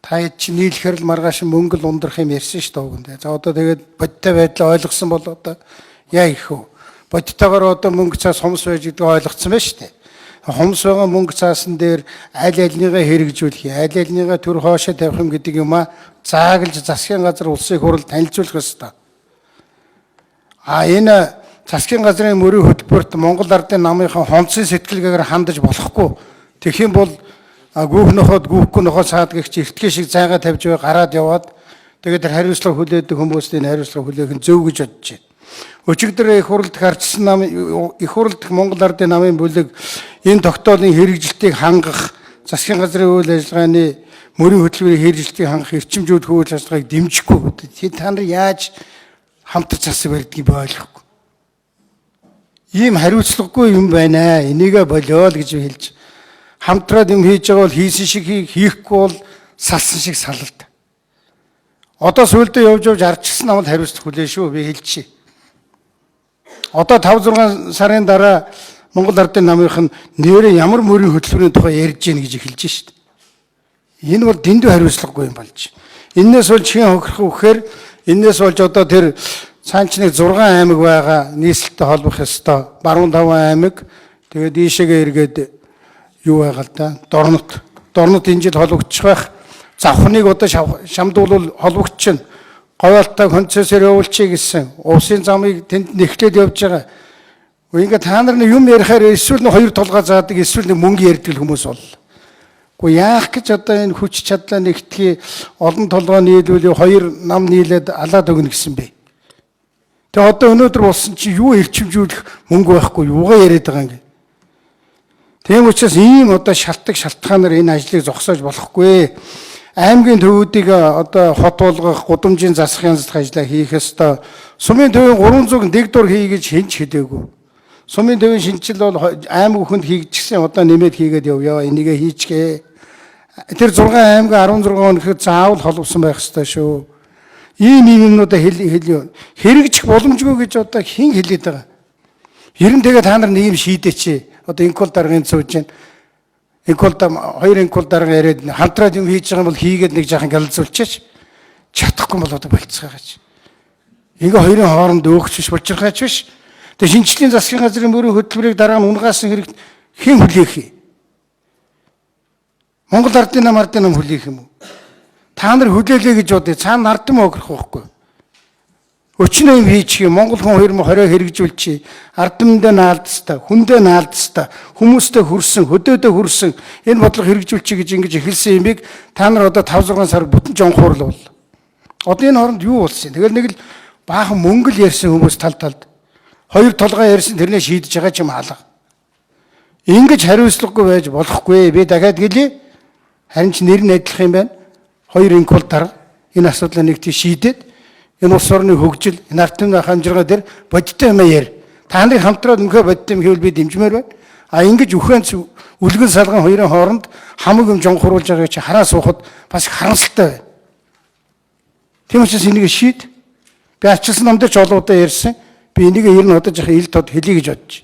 та чи нийлэхэр л маргааш мөнгө л ундрах юм ярьсан шүү дээ үгэндээ. За одоо тэгээд бодиттой байдлаа ойлгосон бол одоо яа их вэ? Бодиттойгоор одоо мөнгө цаас хомс байж гэдгийг ойлгоцсон байна шүү дээ. Хомс байгаа мөнгө цаасан дээр аль альныгаа хэрэгжүүлэх, аль альныгаа төр хоошоо тавих юм гэдэг юм а зааглаж засгийн газар улсын хурал танилцуулах ёстой. Энэ засгийн газрын мөрийн хөтөлбөрт Монгол Ардын намынхаа хонцын сэтгэлгээгээр хандаж болохгүй. Тэгэх юм бол гүүх нохоод гүүхгүй нохоо цаад гэх чи эртгээ шиг зайгаа тавьж бай гараад яваад тэгээд хариуцлага хүлээдэг хүмүүстийн хариуцлага хүлээх нь зөв гэж бодож байна. Өчигдөр их хурлд харьцсан нам их хурлд Монгол Ардын намын бүлэг энэ тогтоолын хэрэгжилтийг хангах засгийн газрын үйл ажиллагааны мөрийн хөтөлбөрийн хэрэгжилтийг хангах эрчимжүүд үйл ажиллагааг дэмжихгүй. Та нар яаж хамтарч засаг барьдгийг ойлгохгүй. Ийм хариуцлагагүй юм байна. Энийгээ болио л гэж хэлж хамтраад юм хийж байгаа бол хийсэн шиг хийхгүй бол салсан шиг салалт. Одоо сүулдэ явж арчсан намд хариуцлах хүлээн шүү би хэлчихье. Одоо 5-6 сарын дараа Монгол Ардын намынх нь нэрээ ямар мөрийн хөтөлбөрийн тухай ярьж гин гэж эхэлж шүү дээ. Энэ бол дэндүү хариуцлагагүй юм болж. Эннээс бол чихэн хохирох вэхээр эннээс болж одоо тэр цаанч нэг 6 аймаг байгаа нийслэлтэй холбох ёстой. Баруун 5 аймаг тэгээд ийшээгээ эргээд юу байгаа л да. Дорнот энэ жил холбогдчих байх. Завхныг одоо шамдуулал холбогдчихно. Говьалтаа концессор явуулчих гэсэн. Усын замыг тэнд нэхлээд явж байгаа. Ингээд та нар юм ярихаар эсвэл нэг 2 толгой заадаг эсвэл нэг мөнгө ярьдаг хүмүүс бол. Гэхдээ яах гэж одоо энэ хүч чадлаа нэгтгэе олон толгой нийлүүл 2 нам нийлээд алаад өгнө гэсэн бэ. Тэгээ одоо өнөөдөр болсон чи юу эрчимжүүлэх мөнгө байхгүй юугаа яриад байгаа юм. Тийм учраас ийм одоо шалтгаанаар энэ ажлыг зогсоож болохгүй. Аймгийн төвүүдийг одоо хот болгох, гудамжийн засах янзлах ажлаа хийх ёстой. Сумын төвийн 300 дэгдур хий гэж хинч хэлээгүй. Сумын төвийн шинжил бол аймаг бүхэнд хийгдчихсэн одоо нэмээд хийгээд явъя. Энийгээ хийчихээ. Тэр 6 аймаг 16 хүнхэд заавал холбосон байх ёстой шүү. Ийм юмнуудаа хэлээ. Хэрэгжих боломжгүй гэж одоо хэн хэлээд байгаа. Ер нь тэгээ та нар нэг юм шийдээч. Одоо инкол даргын сууж байна. Инколда 2 инкол дарга яриад хамтраад юм хийж байгаа юм бол хийгээд нэг жаахан галзуулчих. Чадахгүй бол одоо болцгоогач. Ингээ хоёрын хооронд өөгчш булчирхаач биш. Тэгээ шинжлэлийн засгийн газрын мөрийн хөтөлбөрийг дараа нь унгаасан хэрэг хэн хүлээх юм? Монгол Ардын нам хүлээх юм уу? Та нар хүлээлээ гэж бодъё. Цаана ардын огрох байхгүй. Өчнөө юм хийчих юм. Монгол хүн 2020 хэрэгжүүлчих. Ардамдаа наалдстай, хүндээ наалдстай, хүмүүстэй хүрсэн, хөдөөдөө хүрсэн энэ бодлого хэрэгжүүлчих гэж ингэж эхэлсэн юмыг та нар одоо 5-6 сар бүтэн жонхуурл бол. Одоо энэ хооронд юу болсон? Тэгэл нэг л баахан мөнгө л ярьсан хүмүүс талд 2 толгой ярьсан тэрнээ шийдэж байгаа ч юм хаалга. Ингэж хариуцлагагүй байж болохгүй. Би дахиад гэлээ. Харин ч нэр нь адилах юм байна. 2 инкол дарга энэ асуудлыг нэг тийм шийдээд энэ улс орны хөгжил, энэ ардын хамжиргаа дээр бодиттой юм яар. Та нарыг хамтраад өнөхөө бодиттой юм хийвэл би дэмжмээр байна. Ингэж үхэнц үлгэн салган хоёрын хооронд хамаг юм жонхруулж байгааг чи хараа суухад бас харамсалтай байна. Тийм учраас энийг шийд. Би ачилсан ном дээр ч олоодаа ярьсан. Би энийг ер нь одоо жах ил тод хэлье гэж бодож.